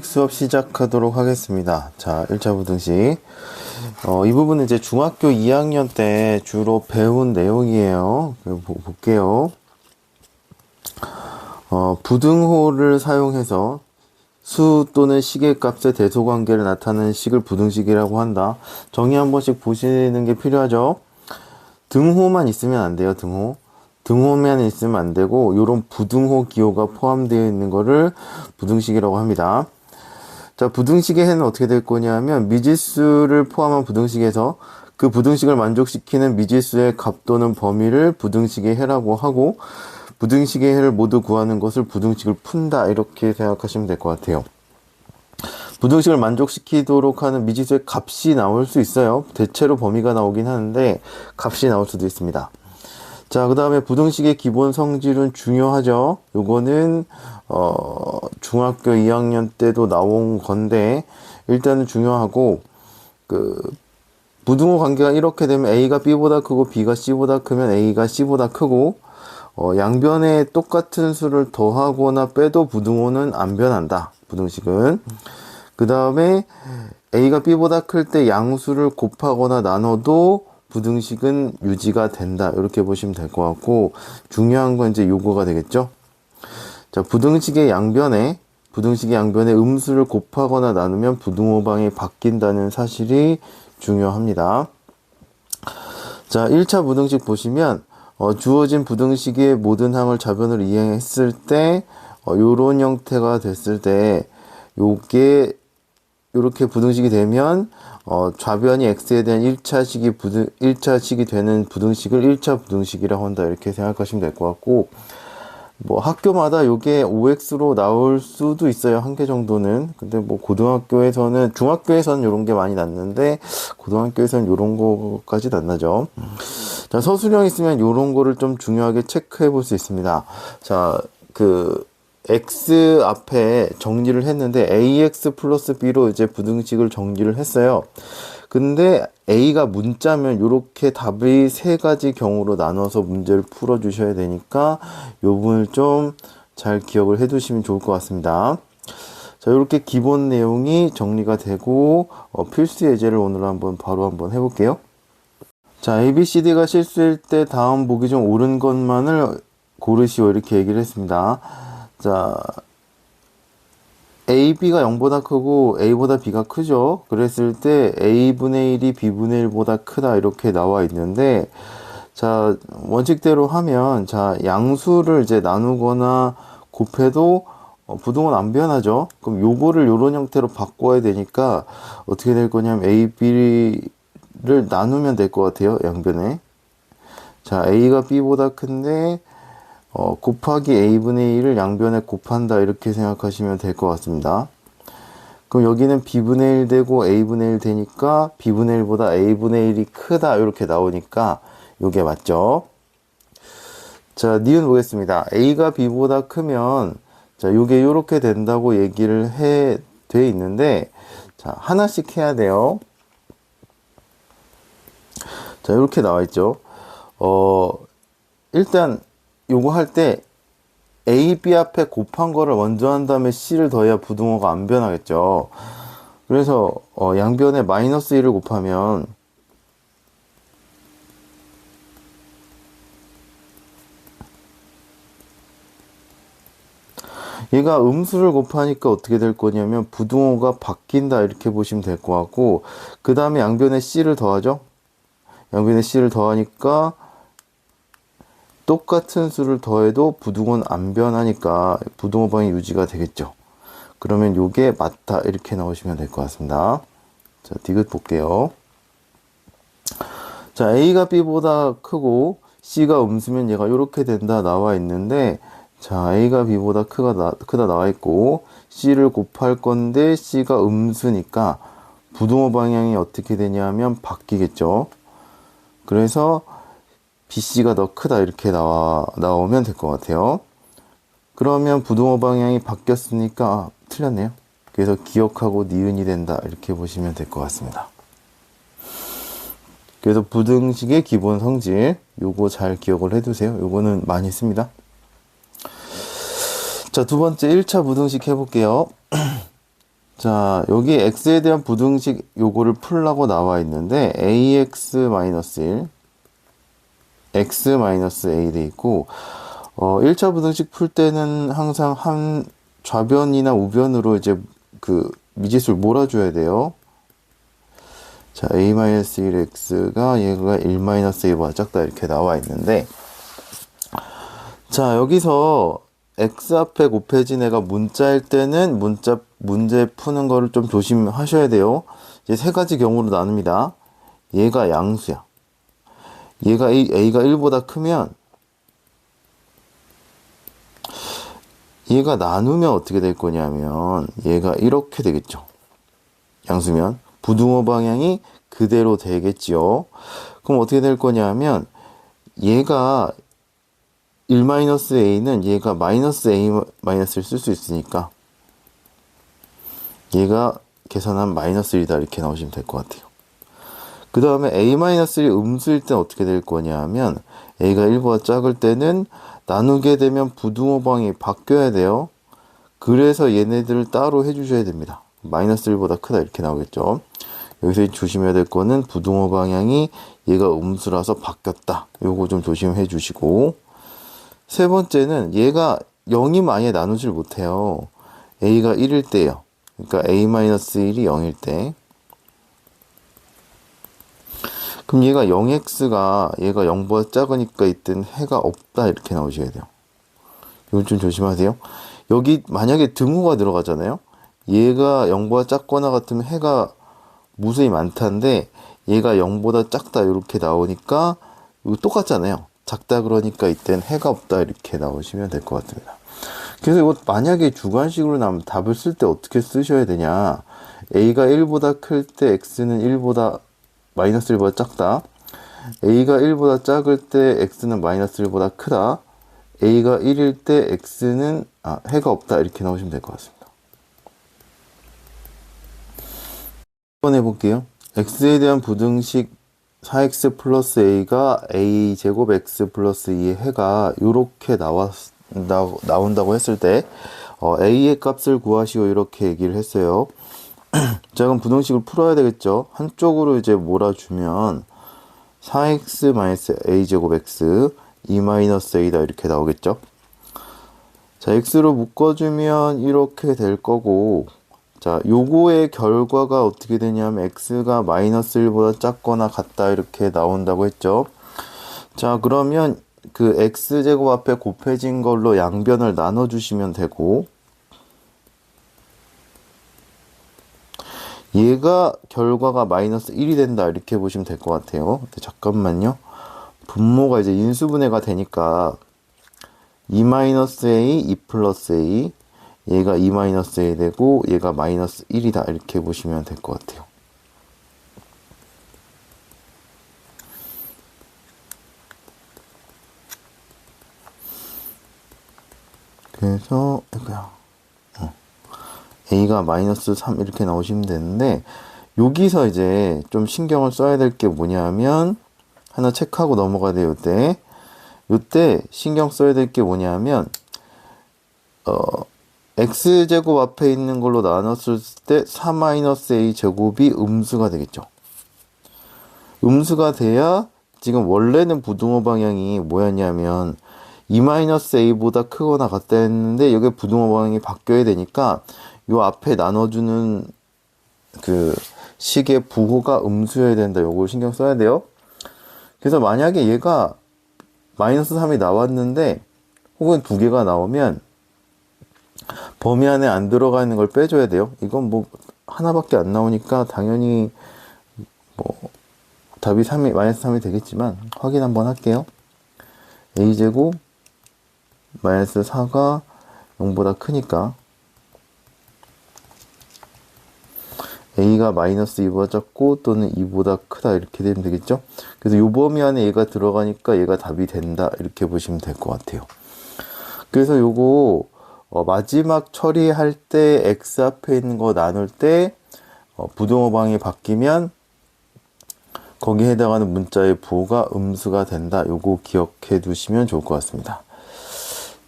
수업 시작하도록 하겠습니다. 자, 1차 부등식. 이 부분은 이제 중학교 2학년 때 주로 배운 내용이에요. 볼게요. 부등호를 사용해서 수 또는 식의 값의 대소관계를 나타내는 식을 부등식이라고 한다. 정의 한 번씩 보시는 게 필요하죠. 등호만 있으면 안 돼요. 등호만 있으면 안 되고 요런 부등호 기호가 포함되어 있는 거를 부등식이라고 합니다. 자, 부등식의 해는 어떻게 될 거냐면 미지수를 포함한 부등식에서 그 부등식을 만족시키는 미지수의 값 또는 범위를 부등식의 해라고 하고, 부등식의 해를 모두 구하는 것을 부등식을 푼다, 이렇게 생각하시면 될 것 같아요. 부등식을 만족시키도록 하는 미지수의 값이 나올 수 있어요. 대체로 범위가 나오긴 하는데 값이 나올 수도 있습니다. 자, 그 다음에 부등식의 기본 성질은 중요하죠. 요거는 중학교 2학년 때도 나온 건데 일단은 중요하고, 부등호 관계가 이렇게 되면 A가 B보다 크고 B가 C보다 크면 A가 C보다 크고, 양변에 똑같은 수를 더하거나 빼도 부등호는 안 변한다. 부등식은. 그 다음에 A가 B보다 클 때 양수를 곱하거나 나눠도 부등식은 유지가 된다. 이렇게 보시면 될 것 같고, 중요한 건 이제 요거가 되겠죠. 자, 부등식의 양변에 음수를 곱하거나 나누면 부등호방이 바뀐다는 사실이 중요합니다. 자, 1차 부등식 보시면 주어진 부등식의 모든 항을 좌변으로 이행했을 때 요런 형태가 됐을 때 요게 요렇게 부등식이 되면 좌변이 x에 대한 1차식이 되는 부등식을 1차 부등식이라고 한다. 이렇게 생각하시면 될 것 같고, 뭐 학교마다 요게 5x로 나올 수도 있어요. 한 개 정도는. 근데 뭐 중학교에서는 요런 게 많이 났는데 고등학교에서는 요런 거까지 안 나죠. 자, 서술형 있으면 요런 거를 좀 중요하게 체크해 볼 수 있습니다. 자, x 앞에 정리를 했는데 ax 플러스 b로 이제 부등식을 정리를 했어요. 근데 a가 문자면 이렇게 답이 세 가지 경우로 나눠서 문제를 풀어 주셔야 되니까 요 부분을 좀 잘 기억을 해 두시면 좋을 것 같습니다. 자, 이렇게 기본 내용이 정리가 되고 필수 예제를 오늘 바로 한번 해볼게요. 자, ABCD가 실수일 때 다음 보기 중 옳은 것만을 고르시오, 이렇게 얘기를 했습니다. 자, A, B가 0보다 크고 A보다 B가 크죠. 그랬을 때 A분의 1이 B분의 1보다 크다, 이렇게 나와 있는데, 자, 원칙대로 하면, 자, 양수를 이제 나누거나 곱해도 부등호는 안 변하죠. 그럼 요거를 요런 형태로 바꿔야 되니까 어떻게 될 거냐면 A, B를 나누면 될 것 같아요. 양변에. 자, A가 B보다 큰데 곱하기 A분의 1을 양변에 곱한다, 이렇게 생각하시면 될 것 같습니다. 그럼 여기는 B분의 1 되고 A분의 1 되니까 B분의 1보다 A분의 1이 크다, 이렇게 나오니까 요게 맞죠. 자, 니은 보겠습니다. A가 B보다 크면, 자, 요게 요렇게 된다고 얘기를 돼 있는데, 자, 하나씩 해야 돼요. 자, 요렇게 나와 있죠. 일단 요거 할 때 A, B 앞에 곱한 거를 먼저 한 다음에 C를 더해야 부등호가 안 변하겠죠. 그래서 양변에 마이너스 1을 곱하면 얘가 음수를 곱하니까 어떻게 될 거냐면 부등호가 바뀐다, 이렇게 보시면 될 것 같고, 그 다음에 양변에 C를 더하죠. 양변에 C를 더하니까 똑같은 수를 더해도 부등호는 안 변하니까 부등호방이 유지가 되겠죠. 그러면 요게 맞다, 이렇게 나오시면 될 것 같습니다. 자, 디귿 볼게요. 자, A가 B보다 크고 C가 음수면 얘가 이렇게 된다 나와 있는데, 자, A가 B보다 크다 나와 있고 C를 곱할 건데 C가 음수니까 부등호 방향이 어떻게 되냐면 바뀌겠죠. 그래서 BC가 더 크다, 이렇게 나오면 될 것 같아요. 그러면 부등호 방향이 바뀌었으니까 틀렸네요. 그래서 기억하고 니은이 된다, 이렇게 보시면 될 것 같습니다. 그래서 부등식의 기본 성질, 요거 잘 기억을 해두세요. 요거는 많이 씁니다. 자, 두 번째 1차 부등식 해볼게요. 자, 여기 x에 대한 부등식 요거를 풀라고 나와 있는데 ax-1 x-a 돼 있고 1차 부등식 풀 때는 항상 한 좌변이나 우변으로 이제 그 미지수를 몰아줘야 돼요. 자, a-1x가 얘가 1-a보다 작다 이렇게 나와 있는데, 자, 여기서 x 앞에 곱해진 애가 문자일 때는 문제 푸는 거를 좀 조심하셔야 돼요. 이제 세 가지 경우로 나눕니다. 얘가 양수야. 얘가 a가 1보다 크면 얘가 나누면 어떻게 될 거냐면 얘가 이렇게 되겠죠. 양수면 부등호 방향이 그대로 되겠지요. 그럼 어떻게 될 거냐면 얘가 1-a는 얘가 -a-를 쓸 수 있으니까 얘가 계산한 -1이다 이렇게 나오시면 될 것 같아요. 그 다음에 a-1이 음수일 땐 어떻게 될 거냐면 a가 1보다 작을 때는 나누게 되면 부등호 방향이 바뀌어야 돼요. 그래서 얘네들을 따로 해주셔야 됩니다. -1보다 크다 이렇게 나오겠죠. 여기서 조심해야 될 거는 부등호 방향이 얘가 음수라서 바뀌었다. 요거 좀 조심해 주시고, 세 번째는 얘가 0이면 아예 나누질 못해요. a가 1일 때요. 그러니까 a-1이 0일 때. 그럼 얘가 0x가 얘가 0보다 작으니까 이땐 해가 없다 이렇게 나오셔야 돼요. 이걸 좀 조심하세요. 여기 만약에 등호가 들어가잖아요. 얘가 0보다 작거나 같으면 해가 무수히 많다인데 얘가 0보다 작다 이렇게 나오니까 이거 똑같잖아요. 작다 그러니까 이땐 해가 없다 이렇게 나오시면 될 것 같습니다. 그래서 이거 만약에 주관식으로 나오면 답을 쓸 때 어떻게 쓰셔야 되냐. a가 1보다 클 때 x는 -1보다 작다. a가 1보다 작을 때 x는 -1보다 크다. a가 1일 때 x는 해가 없다 이렇게 나오시면 될 것 같습니다. 한번 해볼게요. x에 대한 부등식 4x 플러스 a가 a제곱 x 플러스 2의 해가 이렇게 나온다고 했을 때 a의 값을 구하시오 이렇게 얘기를 했어요. 자, 그럼 부등식을 풀어야 되겠죠. 한쪽으로 이제 몰아주면 4x a제곱 x 2-a다 이렇게 나오겠죠. 자, x로 묶어주면 이렇게 될 거고, 자, 요거의 결과가 어떻게 되냐면 x가 -1보다 작거나 같다 이렇게 나온다고 했죠. 자, 그러면 그 x제곱 앞에 곱해진 걸로 양변을 나눠주시면 되고, 얘가 결과가 -1이 된다 이렇게 보시면 될 것 같아요. 근데 잠깐만요. 분모가 이제 인수분해가 되니까 2-a, 2 플러스 a, 얘가 2-a 되고 얘가 -1이다 이렇게 보시면 될 것 같아요. 그래서 a가 -3 이렇게 나오시면 되는데, 여기서 이제 좀 신경을 써야 될 게 뭐냐면 하나 체크하고 넘어가야 돼요. 요때 신경 써야 될 게 뭐냐면 x제곱 앞에 있는 걸로 나눴을 때 4-a 제곱이 음수가 되겠죠. 음수가 돼야 지금 원래는 부등호 방향이 뭐였냐면 2-a보다 크거나 같다 했는데 여기 부등호 방향이 바뀌어야 되니까 요 앞에 나눠주는 그 식의 부호가 음수여야 된다. 요걸 신경 써야 돼요. 그래서 만약에 얘가 -3이 나왔는데 혹은 두 개가 나오면 범위 안에 안 들어가 있는 걸 빼줘야 돼요. 이건 뭐 하나밖에 안 나오니까 당연히 뭐 답이 -3이 되겠지만 확인 한번 할게요. a제곱 -4가 0보다 크니까 a가 -2보다 작고 또는 2보다 크다 이렇게 되면 되겠죠. 그래서 요 범위 안에 얘가 들어가니까 얘가 답이 된다 이렇게 보시면 될 것 같아요. 그래서 요거 마지막 처리할 때 x 앞에 있는 거 나눌 때 부등호 방향이 바뀌면 거기에 해당하는 문자의 부호가 음수가 된다. 요거 기억해 두시면 좋을 것 같습니다.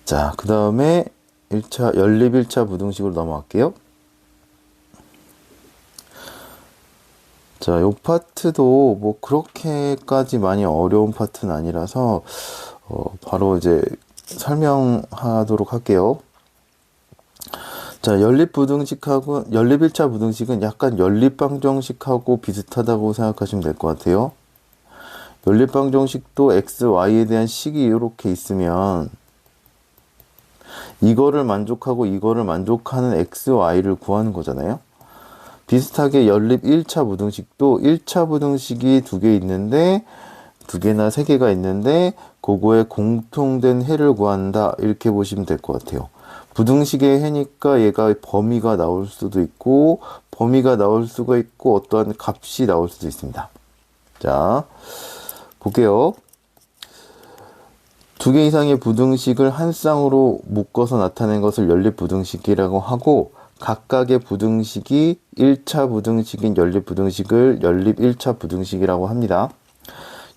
자, 그 다음에 연립 1차 부등식으로 넘어갈게요. 자, 요 파트도 뭐 그렇게까지 많이 어려운 파트는 아니라서 바로 이제 설명하도록 할게요. 자, 연립부등식하고 연립 1차 부등식은 약간 연립방정식하고 비슷하다고 생각하시면 될 것 같아요. 연립방정식도 x, y에 대한 식이 이렇게 있으면 이거를 만족하고 이거를 만족하는 x, y를 구하는 거잖아요. 비슷하게 연립 1차 부등식도 1차 부등식이 두 개 있는데 두 개나 세 개가 있는데 그거에 공통된 해를 구한다 이렇게 보시면 될 것 같아요. 부등식의 해니까 얘가 범위가 나올 수도 있고 범위가 나올 수가 있고 어떠한 값이 나올 수도 있습니다. 자, 볼게요. 두 개 이상의 부등식을 한 쌍으로 묶어서 나타낸 것을 연립부등식이라고 하고 각각의 부등식이 1차 부등식인 연립부등식을 연립 1차 부등식이라고 합니다.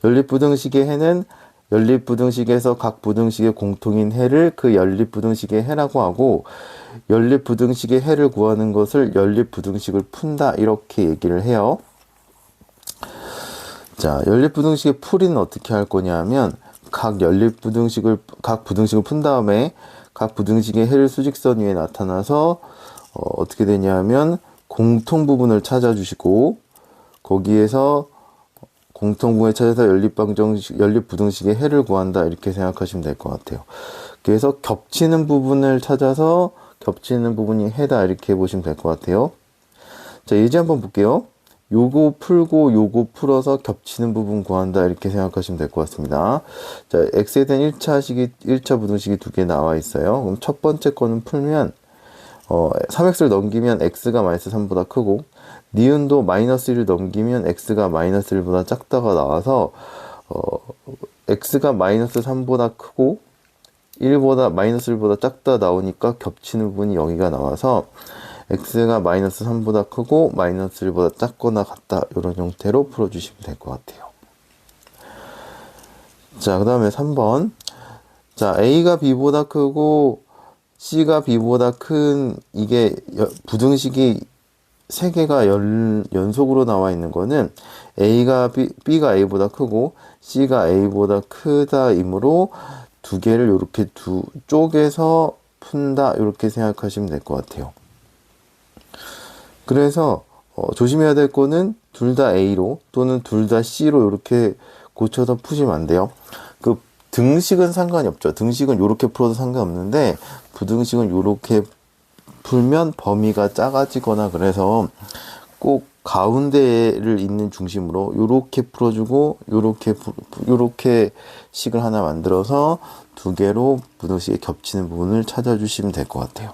연립부등식의 해는 연립부등식에서 각 부등식의 공통인 해를 그 연립부등식의 해라고 하고 연립부등식의 해를 구하는 것을 연립부등식을 푼다 이렇게 얘기를 해요. 자, 연립부등식의 풀이는 어떻게 할 거냐 하면 각 부등식을 푼 다음에 각 부등식의 해를 수직선 위에 나타나서 어떻게 되냐 하면 공통 부분을 찾아주시고 거기에서 공통부분을 찾아서 연립부등식의 해를 구한다 이렇게 생각하시면 될 것 같아요. 그래서 겹치는 부분을 찾아서 겹치는 부분이 해다 이렇게 보시면 될 것 같아요. 자, 예제 한번 볼게요. 요거 풀고 요거 풀어서 겹치는 부분 구한다 이렇게 생각하시면 될 것 같습니다. 자, x에 대한 1차 부등식이 두 개 나와 있어요. 그럼 첫 번째 거는 풀면 3x를 넘기면 x가 마이너스 3보다 크고 니은도 마이너스 1을 넘기면 x가 마이너스 1보다 작다가 나와서 x가 마이너스 3보다 크고 마이너스 1보다 작다 나오니까 겹치는 부분이 여기가 나와서 x가 마이너스 3보다 크고 마이너스 1보다 작거나 같다 이런 형태로 풀어주시면 될 것 같아요. 자, 그 다음에 3번. 자, a가 b보다 크고 c가 b보다 큰 이게 부등식이 세 개가 연속으로 나와 있는 거는 b가 a보다 크고 c가 a보다 크다이므로 두 개를 이렇게 두 쪽에서 푼다 이렇게 생각하시면 될 것 같아요. 그래서 조심해야 될 거는 둘 다 a로 또는 둘 다 c로 이렇게 고쳐서 푸시면 안 돼요. 그 등식은 상관이 없죠. 등식은 이렇게 풀어도 상관없는데 부등식은 이렇게 풀면 범위가 작아지거나 그래서 꼭 가운데를 있는 중심으로 이렇게 풀어주고 요렇게 식을 하나 만들어서 두 개로 부등식에 겹치는 부분을 찾아주시면 될 것 같아요.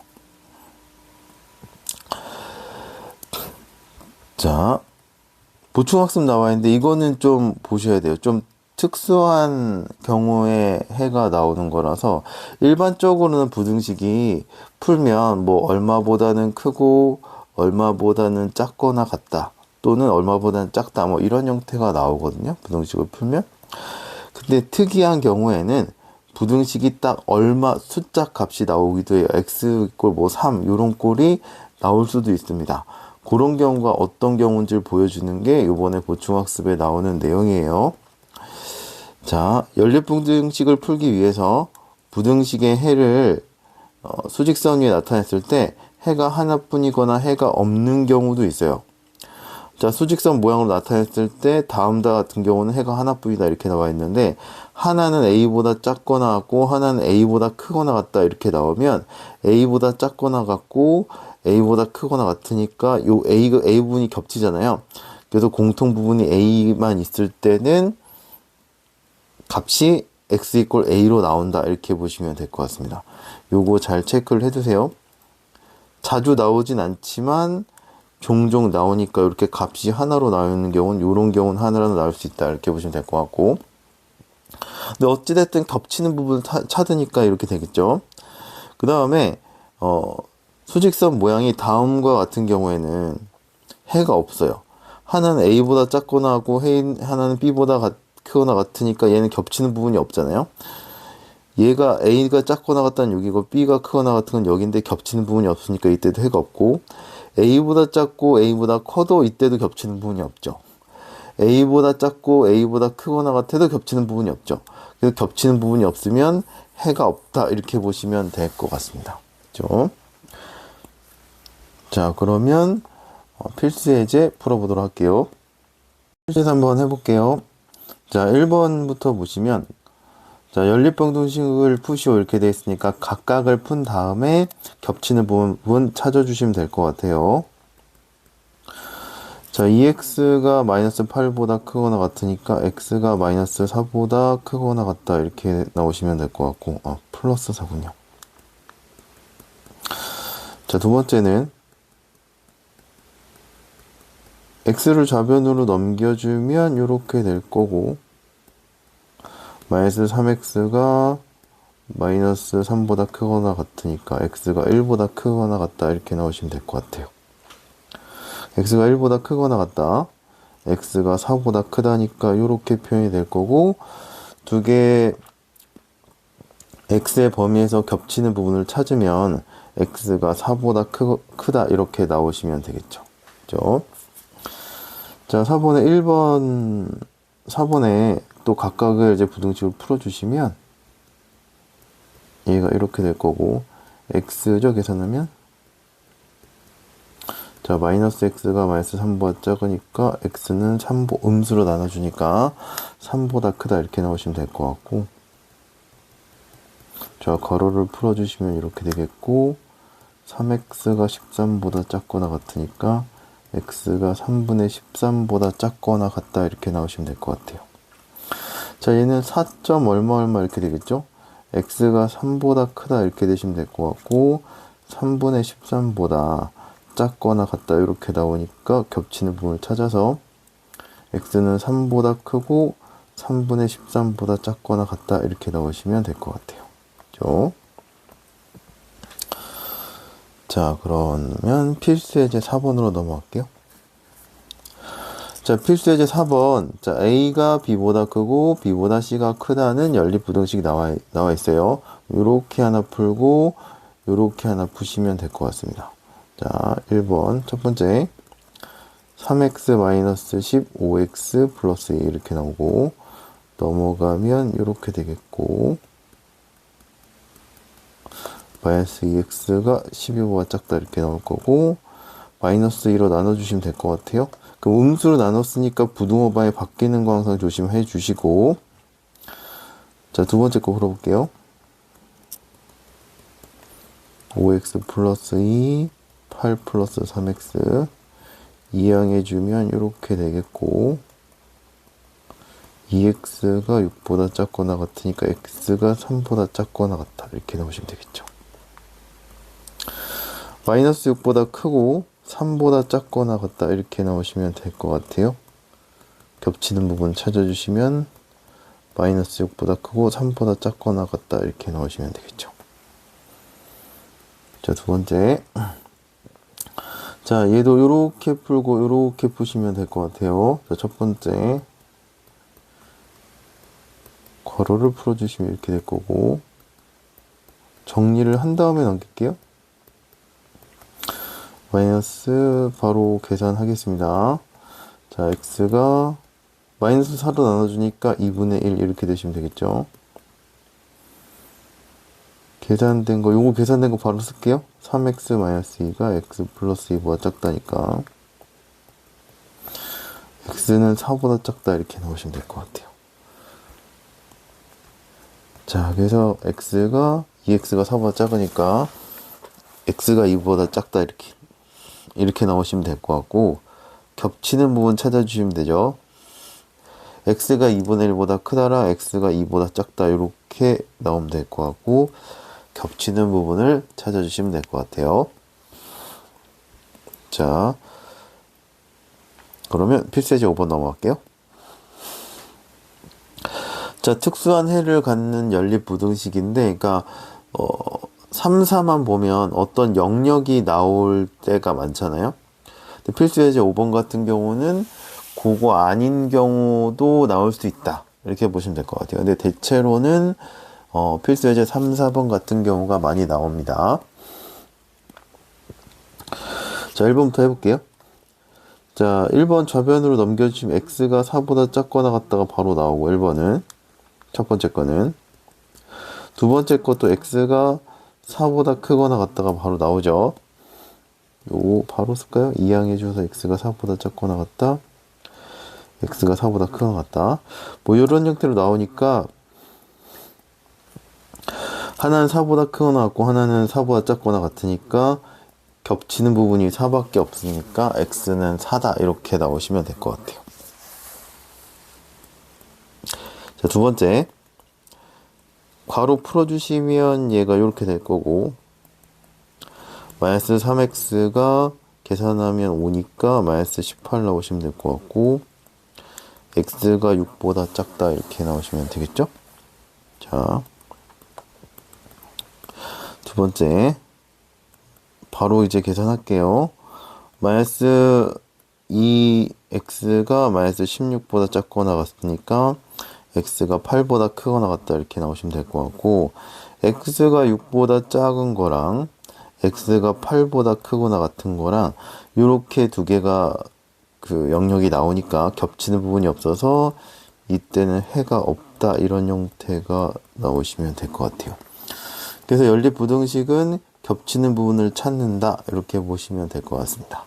자, 보충학습 나와 있는데 이거는 좀 보셔야 돼요. 좀 특수한 경우에 해가 나오는 거라서 일반적으로는 부등식이 풀면 뭐 얼마보다는 크고 얼마보다는 작거나 같다 또는 얼마보다는 작다 뭐 이런 형태가 나오거든요. 부등식을 풀면. 근데 특이한 경우에는 부등식이 딱 얼마 숫자 값이 나오기도 해요. x 이꼴 뭐 3 이런 꼴이 나올 수도 있습니다. 그런 경우가 어떤 경우인지를 보여주는 게 이번에 보충학습에 나오는 내용이에요. 자, 연립부등식을 풀기 위해서 부등식의 해를 수직선 위에 나타냈을 때 해가 하나뿐이거나 해가 없는 경우도 있어요. 자, 수직선 모양으로 나타냈을 때 다음과 같은 경우는 해가 하나뿐이다 이렇게 나와 있는데 하나는 a보다 작거나 같고 하나는 a보다 크거나 같다 이렇게 나오면 a보다 작거나 같고 a보다 크거나 같으니까 요 a 부분이 겹치잖아요. 그래서 공통 부분이 a만 있을 때는 값이 x 이꼴 a로 나온다 이렇게 보시면 될 것 같습니다. 요거 잘 체크를 해두세요. 자주 나오진 않지만 종종 나오니까 이렇게 값이 하나로 나오는 경우는 이런 경우는 하나로 나올 수 있다 이렇게 보시면 될 것 같고 근데 어찌됐든 겹치는 부분을 찾으니까 이렇게 되겠죠. 그 다음에 수직선 모양이 다음과 같은 경우에는 해가 없어요. 하나는 a보다 작거나 하고 하나는 b보다 크거나 같으니까 얘는 겹치는 부분이 없잖아요. 얘가 a가 작거나 같다는 여기고 b가 크거나 같은 건 여기인데 겹치는 부분이 없으니까 이때도 해가 없고 a보다 작고 a보다 커도 이때도 겹치는 부분이 없죠. a보다 작고 a보다 크거나 같아도 겹치는 부분이 없죠. 그래서 겹치는 부분이 없으면 해가 없다 이렇게 보시면 될 것 같습니다. 그렇죠? 자, 그러면 필수 예제 풀어보도록 할게요. 필수 예제 한번 해볼게요. 자, 1번부터 보시면 자, 연립방정식을 푸시오 이렇게 되어 있으니까 각각을 푼 다음에 겹치는 부분 찾아주시면 될 것 같아요. 자, 2x가 마이너스 8보다 크거나 같으니까 x가 마이너스 4보다 크거나 같다 이렇게 나오시면 될 것 같고 플러스 4군요. 자, 두 번째는 x를 좌변으로 넘겨주면 이렇게 될 거고 마이너스 3x가 마이너스 3보다 크거나 같으니까 x가 1보다 크거나 같다 이렇게 나오시면 될 것 같아요. x가 1보다 크거나 같다. x가 4보다 크다니까 이렇게 표현이 될 거고 두 개 x의 범위에서 겹치는 부분을 찾으면 x가 4보다 크다 이렇게 나오시면 되겠죠. 그죠? 자, 4번에 또 각각을 이제 부등식으로 풀어주시면 얘가 이렇게 될 거고 x죠 계산하면 자, 마이너스 x가 마이너스 3보다 작으니까 x는 3보 음수로 나눠주니까 3보다 크다 이렇게 나오시면 될 것 같고 자, 괄호를 풀어주시면 이렇게 되겠고 3x가 13보다 작거나 같으니까 x가 3분의 13보다 작거나 같다 이렇게 나오시면 될 것 같아요. 자, 얘는 4점 얼마 이렇게 되겠죠? x가 3보다 크다 이렇게 되시면 될 것 같고 3분의 13보다 작거나 같다 이렇게 나오니까 겹치는 부분을 찾아서 x는 3보다 크고 3분의 13보다 작거나 같다 이렇게 나오시면 될 것 같아요. 그죠? 자, 그러면 필수 예제 4번으로 넘어갈게요. 자, 필수 예제 4번. 자, a가 b보다 크고 b보다 c가 크다는 연립부등식이 나와 있어요. 요렇게 하나 풀고 요렇게 하나 푸시면 될 것 같습니다. 자, 1번 첫 번째 3x-10 5x 플러스 2 이렇게 나오고 넘어가면 이렇게 되겠고 마이너스 2x가 12보다 작다 이렇게 나올 거고 마이너스 2로 나눠주시면 될 것 같아요. 그럼 음수로 나눴으니까 부등호방에 바뀌는 거 항상 조심해 주시고 자, 두 번째 거 풀어볼게요. 5x 플러스 2 8 플러스 3x 이항해주면 이렇게 되겠고 2x가 6보다 작거나 같으니까 x가 3보다 작거나 같다 이렇게 나오시면 되겠죠. 마이너스 6보다 크고 3보다 작거나 같다 이렇게 나오시면 될 것 같아요. 겹치는 부분 찾아주시면 마이너스 6보다 크고 3보다 작거나 같다 이렇게 나오시면 되겠죠. 자, 두 번째 자, 얘도 요렇게 풀고 요렇게 푸시면 될 것 같아요. 자, 첫 번째 괄호를 풀어주시면 이렇게 될 거고 정리를 한 다음에 넘길게요. 마이너스 바로 계산하겠습니다. 자, x가 마이너스 4로 나눠주니까 2분의 1 이렇게 되시면 되겠죠. 계산된 거, 요거 계산된 거 바로 쓸게요. 3x 마이너스 2가 x 플러스 2보다 작다니까 x는 4보다 작다 이렇게 나오시면 될 것 같아요. 자, 그래서 x가 2x가 4보다 작으니까 x가 2보다 작다 이렇게 나오시면 될 것 같고 겹치는 부분 찾아주시면 되죠. x가 2분의 1보다 크다랑 x가 2보다 작다 이렇게 나오면 될 것 같고 겹치는 부분을 찾아주시면 될 것 같아요. 자, 그러면 필수예제 5번 넘어갈게요. 자, 특수한 해를 갖는 연립부등식인데 그러니까 3, 4만 보면 어떤 영역이 나올 때가 많잖아요. 근데 필수예제 5번 같은 경우는 그거 아닌 경우도 나올 수 있다 이렇게 보시면 될 것 같아요. 근데 대체로는 필수 예제 3, 4번 같은 경우가 많이 나옵니다. 자, 1번부터 해볼게요. 자, 1번 좌변으로 넘겨주시면 x가 4보다 작거나 같다가 바로 나오고 1번은 첫 번째 거는 두 번째 것도 x가 4보다 크거나 같다가 바로 나오죠. 요거 바로 쓸까요? 이항해 주셔서 x가 4보다 작거나 같다, x가 4보다 크거나 같다. 뭐 이런 형태로 나오니까 하나는 4보다 크거나 같고 하나는 4보다 작거나 같으니까 겹치는 부분이 4밖에 없으니까 x는 4다 이렇게 나오시면 될 것 같아요. 자, 두 번째 괄호 풀어주시면 얘가 이렇게 될 거고 마이너스 3x가 계산하면 5니까 마이너스 18 나오시면 될 것 같고 x가 6보다 작다 이렇게 나오시면 되겠죠? 자, 두 번째 바로 이제 계산할게요. 마이너스 2x가 마이너스 16보다 작거나 같으니까 x가 8보다 크거나 같다 이렇게 나오시면 될 것 같고 x가 6보다 작은 거랑 x가 8보다 크거나 같은 거랑 이렇게 두 개가 그 영역이 나오니까 겹치는 부분이 없어서 이때는 해가 없다 이런 형태가 나오시면 될 것 같아요. 그래서 연립부등식은 겹치는 부분을 찾는다 이렇게 보시면 될 것 같습니다.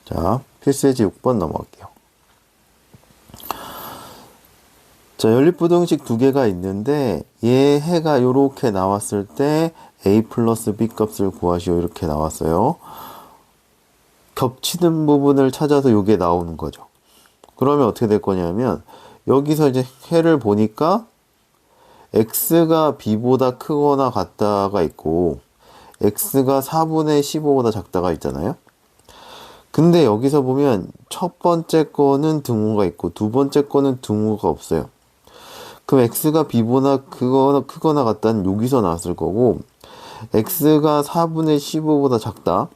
자, 필수예제 6번 넘어갈게요. 자, 연립부등식 두 개가 있는데 얘 해가 이렇게 나왔을 때 a 플러스 b 값을 구하시오 이렇게 나왔어요. 겹치는 부분을 찾아서 이게 나오는 거죠. 그러면 어떻게 될 거냐면 여기서 이제 해를 보니까 x가 b보다 크거나 같다가 있고 x가 4분의 15보다 작다가 있잖아요. 근데 여기서 보면 첫 번째 거는 등호가 있고 두 번째 거는 등호가 없어요. 그럼 x가 b보다 크거나 같다는 여기서 나왔을 거고 x가 4분의 15보다 작다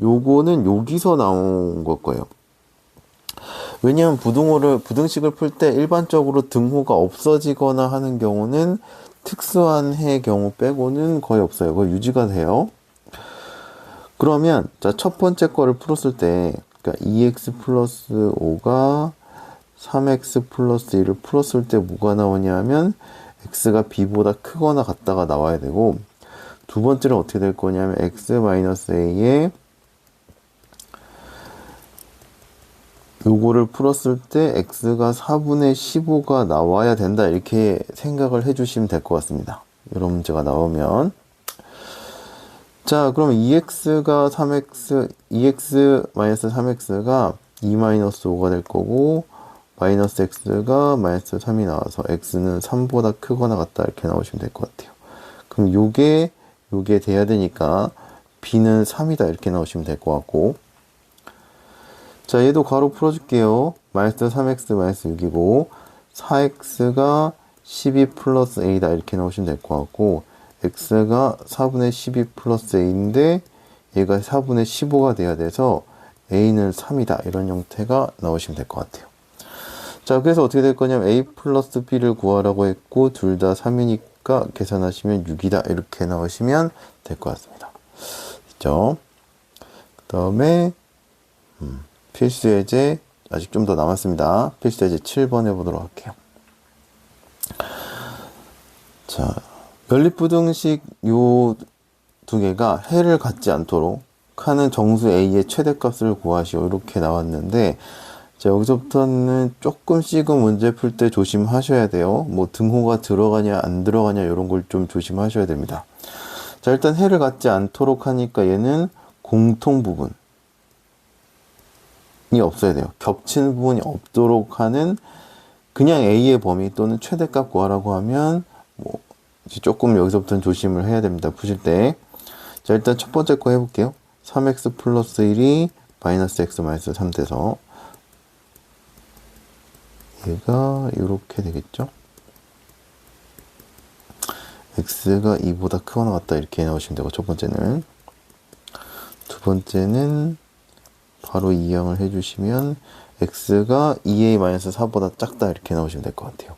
요거는 여기서 나온 걸 거예요. 왜냐면 부등식을 풀 때 일반적으로 등호가 없어지거나 하는 경우는 특수한 해 경우 빼고는 거의 없어요. 그거 유지가 돼요. 그러면 자, 첫 번째 거를 풀었을 때 그러니까 2x 플러스 5가 3x 플러스 1을 풀었을 때 뭐가 나오냐면 x가 b보다 크거나 같다가 나와야 되고 두 번째는 어떻게 될 거냐면 x 마이너스 a에 요거를 풀었을 때 x가 4분의 15가 나와야 된다 이렇게 생각을 해주시면 될 것 같습니다. 이런 문제가 나오면 자, 그럼 2x 마이너스 3x가 2 마이너스 5가 될 거고 마이너스 x가 마이너스 3이 나와서 x는 3보다 크거나 같다 이렇게 나오시면 될 것 같아요. 그럼 요게 돼야 되니까 b는 3이다 이렇게 나오시면 될 것 같고 자, 얘도 괄호 풀어줄게요. 마이너스 3x 마이너스 6이고 4x가 12 플러스 a다 이렇게 나오시면 될 것 같고 x가 4분의 12 플러스 a인데 얘가 4분의 15가 돼야 돼서 a는 3이다 이런 형태가 나오시면 될 것 같아요. 자, 그래서 어떻게 될 거냐면 a 플러스 b를 구하라고 했고 둘 다 3이니까 계산하시면 6이다 이렇게 나오시면 될 것 같습니다. 그죠? 그 다음에 필수예제 아직 좀 더 남았습니다. 필수예제 7번 해보도록 할게요. 자, 연립부등식 요 두 개가 해를 갖지 않도록 하는 정수 a의 최대값을 구하시오 이렇게 나왔는데 자, 여기서부터는 조금씩은 문제 풀 때 조심하셔야 돼요. 뭐 등호가 들어가냐 안 들어가냐 이런 걸 좀 조심하셔야 됩니다. 자, 일단 해를 갖지 않도록 하니까 얘는 공통 부분이 없어야 돼요. 겹치는 부분이 없도록 하는 그냥 a의 범위 또는 최대값 구하라고 하면 뭐 이제 조금 여기서부터는 조심을 해야 됩니다. 푸실 때. 자, 일단 첫 번째 거 해볼게요. 3x 플러스 1이 마이너스 x 마이너스 3 돼서 얘가 이렇게 되겠죠. x가 2보다 크거나 같다 이렇게 나오시면 되고 첫 번째는 두 번째는 바로 이항을 해주시면 x가 2a-4보다 작다 이렇게 나오시면 될 것 같아요.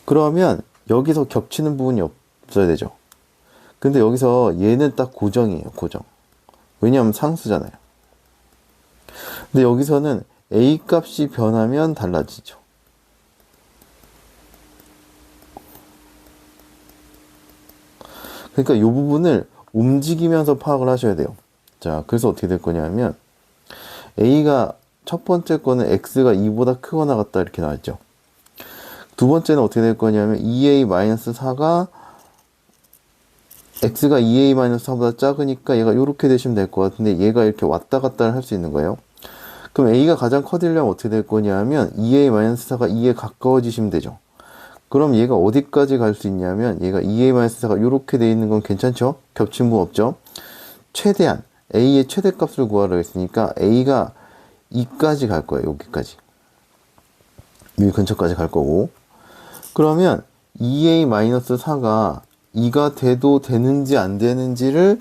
그러면 여기서 겹치는 부분이 없어야 되죠. 근데 여기서 얘는 딱 고정이에요. 고정. 왜냐하면 상수잖아요. 근데 여기서는 A 값이 변하면 달라지죠. 그러니까 이 부분을 움직이면서 파악을 하셔야 돼요. 자, 그래서 어떻게 될 거냐면 A가 첫 번째 거는 X가 2보다 크거나 같다 이렇게 나왔죠. 두 번째는 어떻게 될 거냐면 2A-4가 X가 2A-4보다 작으니까 얘가 이렇게 되시면 될 것 같은데 얘가 이렇게 왔다 갔다 할 수 있는 거예요. 그럼 A가 가장 커지려면 어떻게 될 거냐면 2A-4가 2에 가까워지시면 되죠. 그럼 얘가 어디까지 갈 수 있냐면 얘가 2A-4가 이렇게 돼 있는 건 괜찮죠? 겹친 부분 없죠? 최대한 A의 최대값을 구하라 했으니까 A가 2까지 갈 거예요. 여기까지. 이 근처까지 갈 거고. 그러면 2A-4가 2가 돼도 되는지 안 되는지를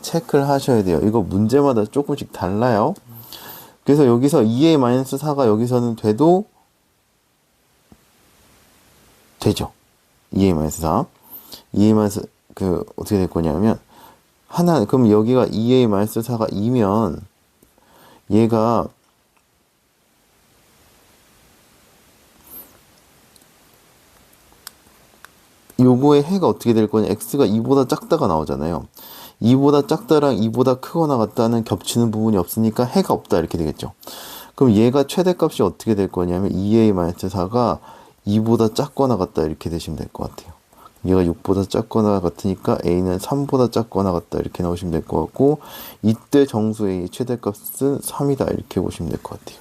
체크를 하셔야 돼요. 이거 문제마다 조금씩 달라요. 그래서 여기서 2A-4가 여기서는 돼도 되죠. 2A-4. 2A- 어떻게 될 거냐면, 그럼 여기가 2A-4가 2면, 얘가, 요거의 해가 어떻게 될 거냐. X가 2보다 작다가 나오잖아요. 2보다 작다랑 2보다 크거나 같다는 겹치는 부분이 없으니까 해가 없다. 이렇게 되겠죠. 그럼 얘가 최대값이 어떻게 될 거냐면, 2A-4가 2보다 작거나 같다 이렇게 되시면 될 것 같아요. 얘가 6보다 작거나 같으니까 A는 3보다 작거나 같다 이렇게 나오시면 될 것 같고 이때 정수 A의 최대값은 3이다 이렇게 보시면 될 것 같아요.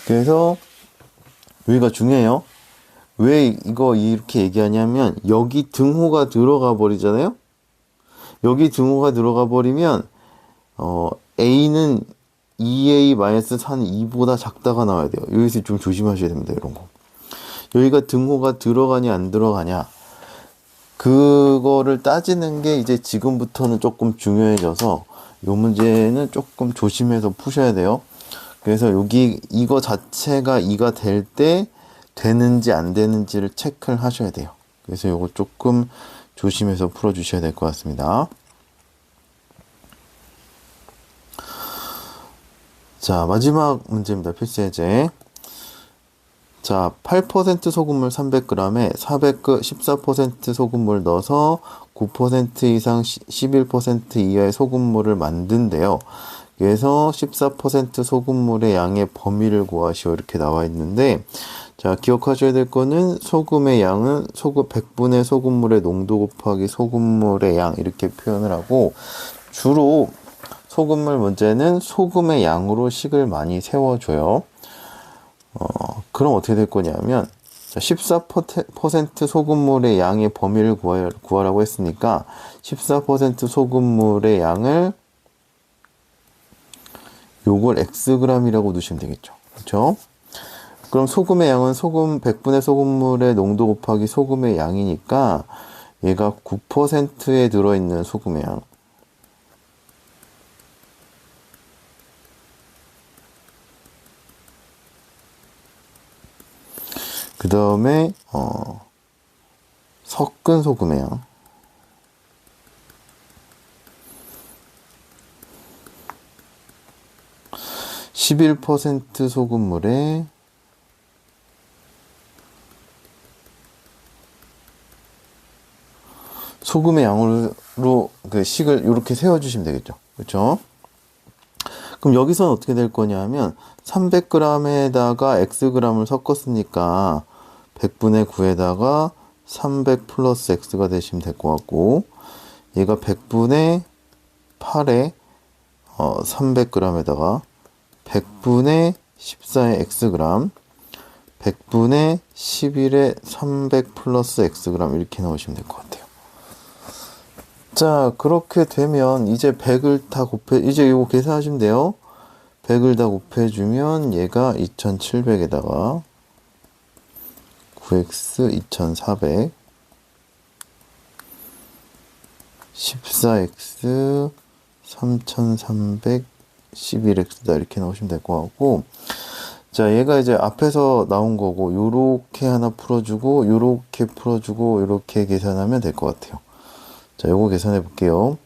그래서 여기가 중요해요. 왜 이거 이렇게 얘기하냐면 여기 등호가 들어가 버리잖아요. 여기 등호가 들어가 버리면 A는 2A-4는 2보다 작다가 나와야 돼요. 여기서 좀 조심하셔야 됩니다. 이런 거. 여기가 등호가 들어가냐 안 들어가냐 그거를 따지는 게 이제 지금부터는 조금 중요해져서 이 문제는 조금 조심해서 푸셔야 돼요. 그래서 여기 이거 자체가 2가 될 때 되는지 안 되는지를 체크를 하셔야 돼요. 그래서 이거 조금 조심해서 풀어주셔야 될 것 같습니다. 자, 마지막 문제입니다. 필수예제. 자, 8% 소금물 300g에 14% 소금물 넣어서 9% 이상 11% 이하의 소금물을 만든대요. 그래서 14% 소금물의 양의 범위를 구하시오 이렇게 나와 있는데 자, 기억하셔야 될 거는 소금의 양은 100분의 소금물의 농도 곱하기 소금물의 양 이렇게 표현을 하고 주로 소금물 문제는 소금의 양으로 식을 많이 세워줘요. 그럼 어떻게 될 거냐면 14% 소금물의 양의 범위를 구하라고 했으니까 14% 소금물의 양을 요걸 xg이라고 두시면 되겠죠. 그렇죠? 그럼 소금의 양은 100분의 소금물의 농도 곱하기 소금의 양이니까 얘가 9%에 들어있는 소금의 양. 그 다음에 섞은 소금의 양. (11% 소금물에) 소금의 양으로 그 식을 이렇게 세워주시면 되겠죠. 그렇죠? 그럼 여기서는 어떻게 될 거냐면 300g에다가 xg을 섞었으니까 100분의 9에다가 300 플러스 x가 되시면 될 것 같고 얘가 100분의 8에 300g에다가 100분의 14의 xg 100분의 11에 300 플러스 xg 이렇게 넣으시면 될 것 같아요. 자, 그렇게 되면 이제 100을 다 이제 이거 계산하시면 돼요. 100을 다 곱해주면 얘가 2700에다가 9x 2400 14x 3300 11x다 이렇게 나오시면 될 것 같고 자, 얘가 이제 앞에서 나온 거고 요렇게 하나 풀어주고 요렇게 풀어주고 요렇게 계산하면 될 것 같아요. 자, 요거 계산해 볼게요.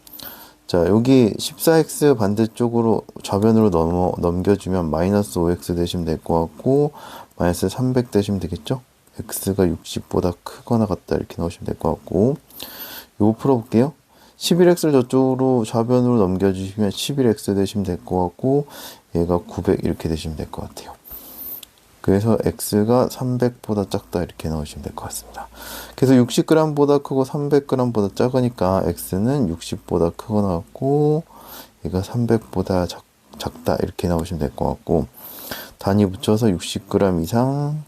자, 여기 14x 반대쪽으로 좌변으로 넘겨주면 마이너스 5x 대시면 될 것 같고, 마이너스 300 대시면 되겠죠? x가 60보다 크거나 같다 이렇게 넣으시면 될 것 같고, 요거 풀어볼게요. 11x를 저쪽으로 좌변으로 넘겨주시면 11x 되시면 될 것 같고, 얘가 900 이렇게 되시면 될 것 같아요. 그래서 x가 300보다 작다 이렇게 넣으시면 될 것 같습니다. 그래서 60g보다 크고 300g보다 작으니까 x는 60보다 크거나 같고, 얘가 300보다 작다 이렇게 나오시면 될 것 같고, 단위 붙여서 60g 이상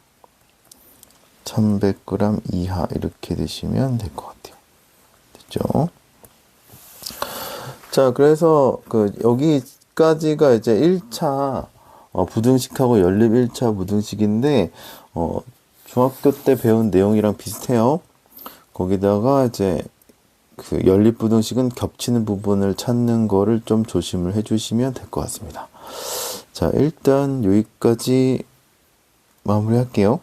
300g 이하 이렇게 되시면 될 것 같아요. 됐죠? 자, 그래서 여기까지가 이제 1차 부등식하고 연립 1차 부등식인데, 중학교 때 배운 내용이랑 비슷해요. 거기다가 이제 연립 부등식은 겹치는 부분을 찾는 거를 좀 조심을 해주시면 될 것 같습니다. 자, 일단 여기까지 마무리할게요.